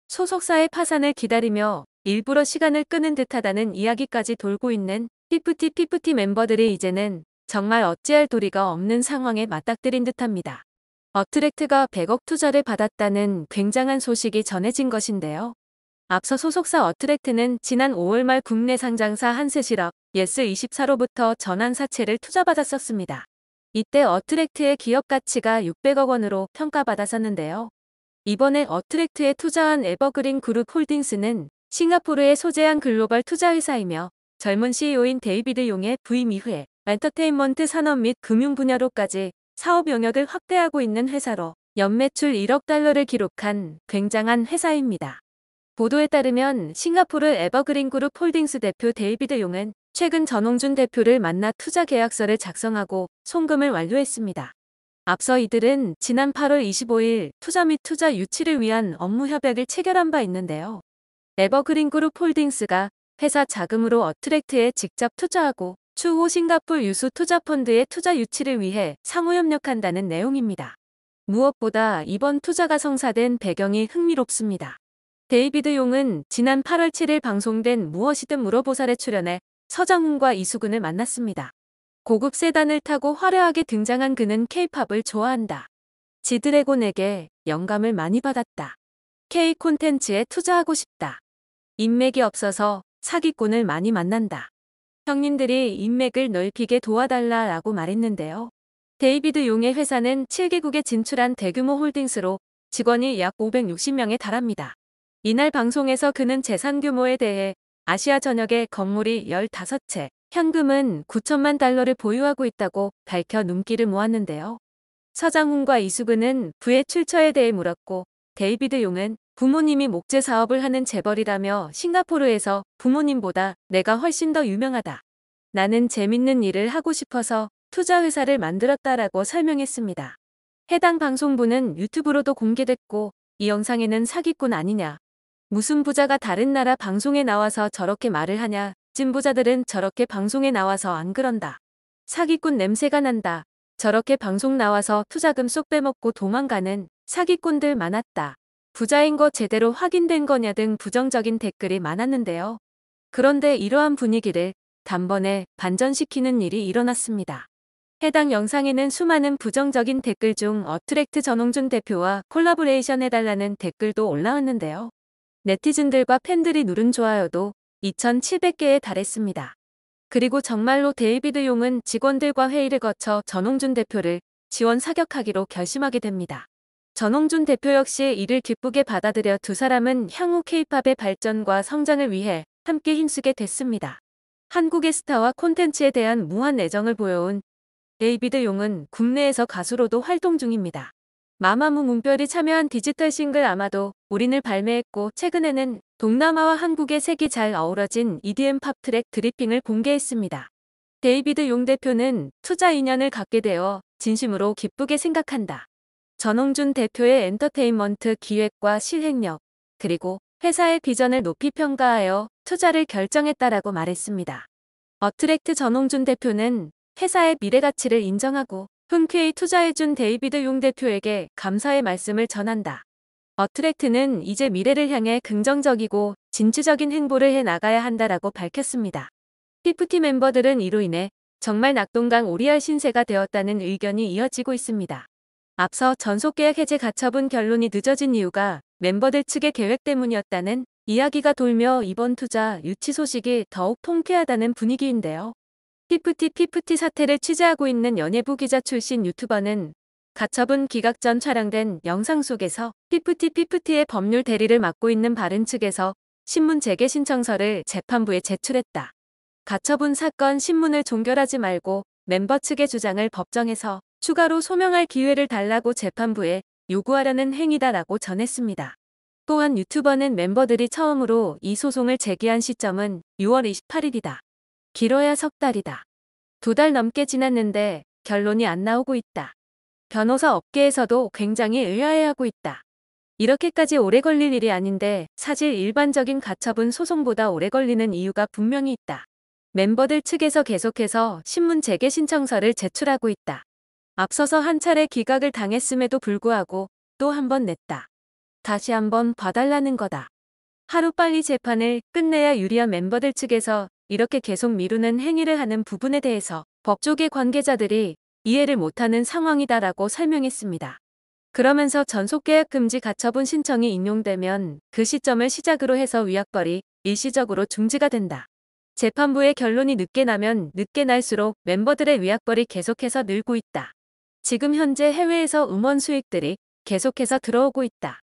소속사의 파산을 기다리며 일부러 시간을 끄는 듯하다는 이야기까지 돌고 있는 피프티 멤버들이 이제는 정말 어찌할 도리가 없는 상황에 맞닥뜨린 듯합니다. 어트랙트가 100억 투자를 받았다는 굉장한 소식이 전해진 것인데요. 앞서 소속사 어트랙트는 지난 5월 말 국내 상장사 한스실업 예스24로부터 전환사채를 투자받았었습니다. 이때 어트랙트의 기업 가치가 600억 원으로 평가받았었는데요. 이번에 어트랙트에 투자한 에버그린 그룹 홀딩스는 싱가포르에 소재한 글로벌 투자회사이며 젊은 CEO인 데이비드 용의 부임 이후에 엔터테인먼트 산업 및 금융 분야로까지 사업 영역을 확대하고 있는 회사로 연매출 1억 달러를 기록한 굉장한 회사입니다. 보도에 따르면 싱가포르 에버그린 그룹 홀딩스 대표 데이비드 용은 최근 전홍준 대표를 만나 투자 계약서를 작성하고 송금을 완료했습니다. 앞서 이들은 지난 8월 25일 투자 및 투자 유치를 위한 업무 협약을 체결한 바 있는데요. 에버그린 그룹 홀딩스가 회사 자금으로 어트랙트에 직접 투자하고 추후 싱가포르 유수 투자펀드의 투자 유치를 위해 상호협력한다는 내용입니다. 무엇보다 이번 투자가 성사된 배경이 흥미롭습니다. 데이비드 용은 지난 8월 7일 방송된 무엇이든 물어보살에 출연해 서장훈과 이수근을 만났습니다. 고급 세단을 타고 화려하게 등장한 그는 K-팝을 좋아한다. 지드래곤에게 영감을 많이 받았다. K 콘텐츠에 투자하고 싶다. 인맥이 없어서 사기꾼을 많이 만난다. 형님들이 인맥을 넓히게 도와달라라고 말했는데요. 데이비드 용의 회사는 7개국에 진출한 대규모 홀딩스로 직원이 약 560명에 달합니다. 이날 방송에서 그는 재산 규모에 대해 아시아 전역에 건물이 15채, 현금은 9천만 달러를 보유하고 있다고 밝혀 눈길을 모았는데요. 서장훈과 이수근은 부의 출처에 대해 물었고 데이비드 용은 부모님이 목재 사업을 하는 재벌이라며 싱가포르에서 부모님보다 내가 훨씬 더 유명하다. 나는 재밌는 일을 하고 싶어서 투자회사를 만들었다라고 설명했습니다. 해당 방송부는 유튜브로도 공개됐고 이 영상에는 사기꾼 아니냐. 무슨 부자가 다른 나라 방송에 나와서 저렇게 말을 하냐. 찐 부자들은 저렇게 방송에 나와서 안 그런다. 사기꾼 냄새가 난다. 저렇게 방송 나와서 투자금 쏙 빼먹고 도망가는 사기꾼들 많았다. 부자인 거 제대로 확인된 거냐 등 부정적인 댓글이 많았는데요. 그런데 이러한 분위기를 단번에 반전시키는 일이 일어났습니다. 해당 영상에는 수많은 부정적인 댓글 중 어트랙트 전홍준 대표와 콜라보레이션 해달라는 댓글도 올라왔는데요. 네티즌들과 팬들이 누른 좋아요도 2,700개에 달했습니다. 그리고 정말로 데이비드 용은 직원들과 회의를 거쳐 전홍준 대표를 지원 사격하기로 결심하게 됩니다. 전홍준 대표 역시 이를 기쁘게 받아들여 두 사람은 향후 K-팝의 발전과 성장을 위해 함께 힘쓰게 됐습니다. 한국의 스타와 콘텐츠에 대한 무한 애정을 보여온 데이비드 용은 국내에서 가수로도 활동 중입니다. 마마무 문별이 참여한 디지털 싱글 아마도 우린을 발매했고 최근에는 동남아와 한국의 색이 잘 어우러진 EDM 팝 트랙 드리핑을 공개했습니다. 데이비드 용 대표는 투자 인연을 갖게 되어 진심으로 기쁘게 생각한다. 전홍준 대표의 엔터테인먼트 기획과 실행력, 그리고 회사의 비전을 높이 평가하여 투자를 결정했다라고 말했습니다. 어트랙트 전홍준 대표는 회사의 미래 가치를 인정하고 흔쾌히 투자해준 데이비드 용 대표에게 감사의 말씀을 전한다. 어트랙트는 이제 미래를 향해 긍정적이고 진취적인 행보를 해 나가야 한다라고 밝혔습니다. 피프티 멤버들은 이로 인해 정말 낙동강 오리알 신세가 되었다는 의견이 이어지고 있습니다. 앞서 전속계약 해제 가처분 결론이 늦어진 이유가 멤버들 측의 계획 때문이었다는 이야기가 돌며 이번 투자 유치 소식이 더욱 통쾌하다는 분위기인데요. 피프티 사태를 취재하고 있는 연예부 기자 출신 유튜버는 가처분 기각 전 촬영된 영상 속에서 피프티의 법률 대리를 맡고 있는 바른 측에서 신문 재개 신청서를 재판부에 제출했다. 가처분 사건 신문을 종결하지 말고 멤버 측의 주장을 법정에서 추가로 소명할 기회를 달라고 재판부에 요구하려는 행위다라고 전했습니다. 또한 유튜버는 멤버들이 처음으로 이 소송을 제기한 시점은 6월 28일이다. 길어야 석 달이다. 2달 넘게 지났는데 결론이 안 나오고 있다. 변호사 업계에서도 굉장히 의아해하고 있다. 이렇게까지 오래 걸릴 일이 아닌데 사실 일반적인 가처분 소송보다 오래 걸리는 이유가 분명히 있다. 멤버들 측에서 계속해서 신문 재개 신청서를 제출하고 있다. 앞서서 한 차례 기각을 당했음에도 불구하고 또 한 번 냈다. 다시 한번 봐달라는 거다. 하루빨리 재판을 끝내야 유리한 멤버들 측에서 이렇게 계속 미루는 행위를 하는 부분에 대해서 법조계 관계자들이 이해를 못하는 상황이다라고 설명했습니다. 그러면서 전속계약 금지 가처분 신청이 인용되면 그 시점을 시작으로 해서 위약벌이 일시적으로 중지가 된다. 재판부의 결론이 늦게 나면 늦게 날수록 멤버들의 위약벌이 계속해서 늘고 있다. 지금 현재 해외에서 음원 수익들이 계속해서 들어오고 있다.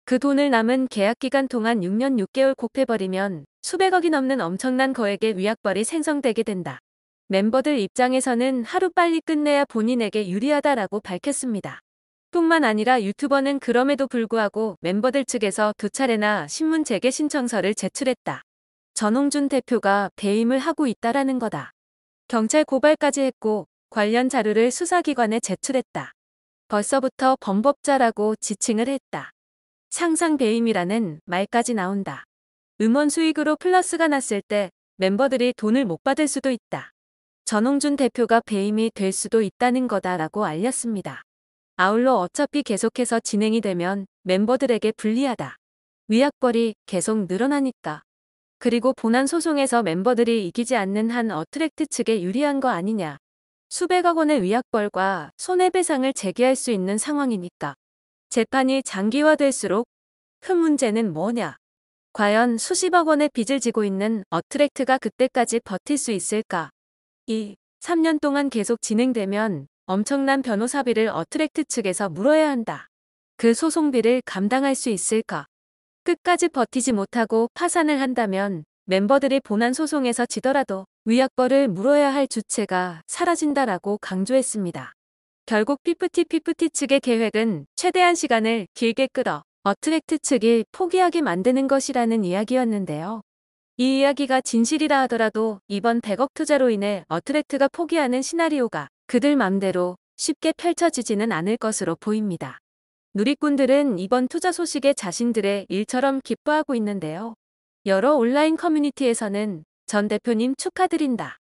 그 돈을 남은 계약 기간 동안 6년 6개월 곱해버리면 수백억이 넘는 엄청난 거액의 위약벌이 생성되게 된다. 멤버들 입장에서는 하루빨리 끝내야 본인에게 유리하다라고 밝혔습니다. 뿐만 아니라 유튜버는 그럼에도 불구하고 멤버들 측에서 2차례나 신문 재개 신청서를 제출했다. 전홍준 대표가 배임을 하고 있다라는 거다. 경찰 고발까지 했고 관련 자료를 수사기관에 제출했다. 벌써부터 범법자라고 지칭을 했다. 상상 배임이라는 말까지 나온다. 음원 수익으로 플러스가 났을 때 멤버들이 돈을 못 받을 수도 있다. 전홍준 대표가 배임이 될 수도 있다는 거다라고 알렸습니다. 아울러 어차피 계속해서 진행이 되면 멤버들에게 불리하다. 위약벌이 계속 늘어나니까. 그리고 본안 소송에서 멤버들이 이기지 않는 한 어트랙트 측에 유리한 거 아니냐. 수백억 원의 위약벌과 손해배상을 제기할 수 있는 상황이니까. 재판이 장기화될수록 큰 문제는 뭐냐. 과연 수십억 원의 빚을 지고 있는 어트랙트가 그때까지 버틸 수 있을까? 3년 동안 계속 진행되면 엄청난 변호사비를 어트랙트 측에서 물어야 한다. 그 소송비를 감당할 수 있을까? 끝까지 버티지 못하고 파산을 한다면 멤버들이 본안 소송에서 지더라도 위약벌을 물어야 할 주체가 사라진다라고 강조했습니다. 결국 피프티 측의 계획은 최대한 시간을 길게 끌어 어트랙트 측이 포기하게 만드는 것이라는 이야기였는데요. 이 이야기가 진실이라 하더라도 이번 100억 투자로 인해 어트랙트가 포기하는 시나리오가 그들 맘대로 쉽게 펼쳐지지는 않을 것으로 보입니다. 누리꾼들은 이번 투자 소식에 자신들의 일처럼 기뻐하고 있는데요. 여러 온라인 커뮤니티에서는 전 대표님 축하드린다.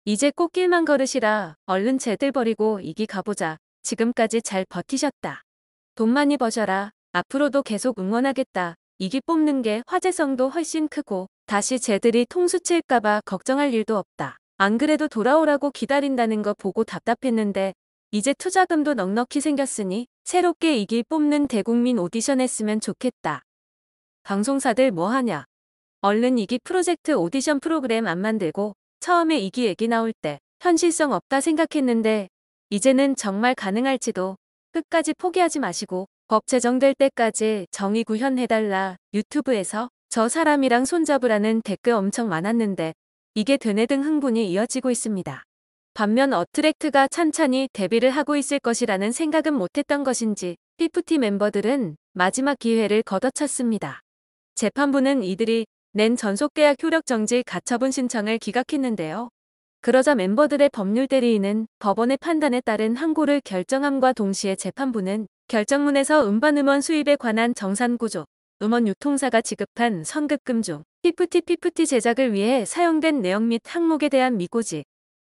이제 꽃길만 걸으시라. 얼른 쟤들 버리고 이기 가보자. 지금까지 잘 버티셨다. 돈 많이 버셔라. 앞으로도 계속 응원하겠다. 이기 뽑는 게 화제성도 훨씬 크고 다시 쟤들이 통수 칠까봐 걱정할 일도 없다. 안 그래도 돌아오라고 기다린다는 거 보고 답답했는데 이제 투자금도 넉넉히 생겼으니 새롭게 이기 뽑는 대국민 오디션 했으면 좋겠다. 방송사들 뭐하냐. 얼른 이기 프로젝트 오디션 프로그램 안 만들고 처음에 이기 얘기 나올 때 현실성 없다 생각했는데 이제는 정말 가능할지도. 끝까지 포기하지 마시고 법 제정될 때까지 정의 구현해달라. 유튜브에서 저 사람이랑 손잡으라는 댓글 엄청 많았는데 이게 되네 등 흥분이 이어지고 있습니다. 반면 어트랙트가 찬찬히 데뷔를 하고 있을 것이라는 생각은 못했던 것인지 피프티 멤버들은 마지막 기회를 걷어찼습니다. 재판부는 이들이 낸 전속계약 효력정지 가처분 신청을 기각했는데요. 그러자 멤버들의 법률 대리인은 법원의 판단에 따른 항고를 결정함과 동시에 재판부는 결정문에서 음반 음원 수입에 관한 정산구조, 음원 유통사가 지급한 선급금 중 피프티 제작을 위해 사용된 내용 및 항목에 대한 미고지,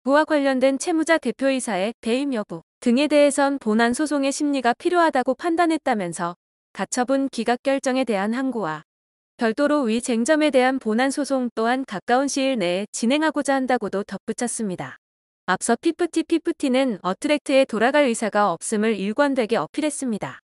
부와 관련된 채무자 대표이사의 배임 여부 등에 대해선 본안 소송의 심리가 필요하다고 판단했다면서 가처분 기각 결정에 대한 항고와 별도로 위 쟁점에 대한 본안 소송 또한 가까운 시일 내에 진행하고자 한다고도 덧붙였습니다. 앞서 피프티는 어트랙트에 돌아갈 의사가 없음을 일관되게 어필했습니다.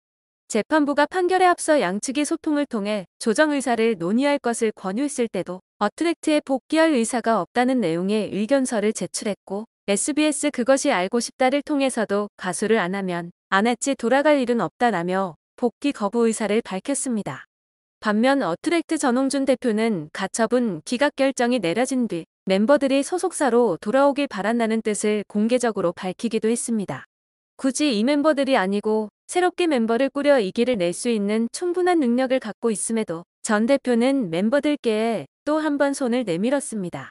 재판부가 판결에 앞서 양측이 소통을 통해 조정 의사를 논의할 것을 권유했을 때도 어트랙트에 복귀할 의사가 없다는 내용의 의견서를 제출했고 SBS 그것이 알고 싶다를 통해서도 가수를 안 하면 안 했지 돌아갈 일은 없다라며 복귀 거부 의사를 밝혔습니다. 반면 어트랙트 전홍준 대표는 가처분 기각 결정이 내려진 뒤 멤버들이 소속사로 돌아오길 바란다는 뜻을 공개적으로 밝히기도 했습니다. 굳이 이 멤버들이 아니고 새롭게 멤버를 꾸려 이 길을 낼 수 있는 충분한 능력을 갖고 있음에도 전 대표는 멤버들께 또 한 번 손을 내밀었습니다.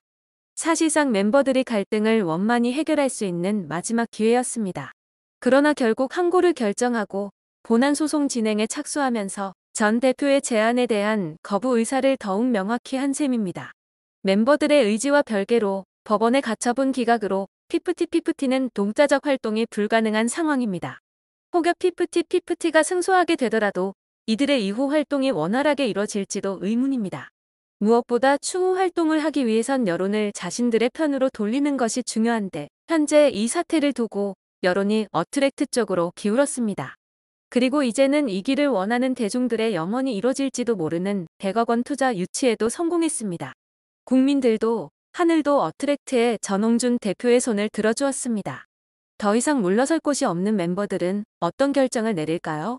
사실상 멤버들이 갈등을 원만히 해결할 수 있는 마지막 기회였습니다. 그러나 결국 항고를 결정하고 본안 소송 진행에 착수하면서 전 대표의 제안에 대한 거부 의사를 더욱 명확히 한 셈입니다. 멤버들의 의지와 별개로 법원의 가처분 기각으로 피프티는 동자적 활동이 불가능한 상황입니다. 혹여 피프티가 승소하게 되더라도 이들의 이후 활동이 원활하게 이뤄질지도 의문입니다. 무엇보다 추후 활동을 하기 위해선 여론을 자신들의 편으로 돌리는 것이 중요한데 현재 이 사태를 두고 여론이 어트랙트 쪽으로 기울었습니다. 그리고 이제는 이 길을 원하는 대중들의 염원이 이뤄질지도 모르는 100억 원 투자 유치에도 성공했습니다. 국민들도 하늘도 어트랙트에 전홍준 대표의 손을 들어주었습니다. 더 이상 물러설 곳이 없는 멤버들은 어떤 결정을 내릴까요?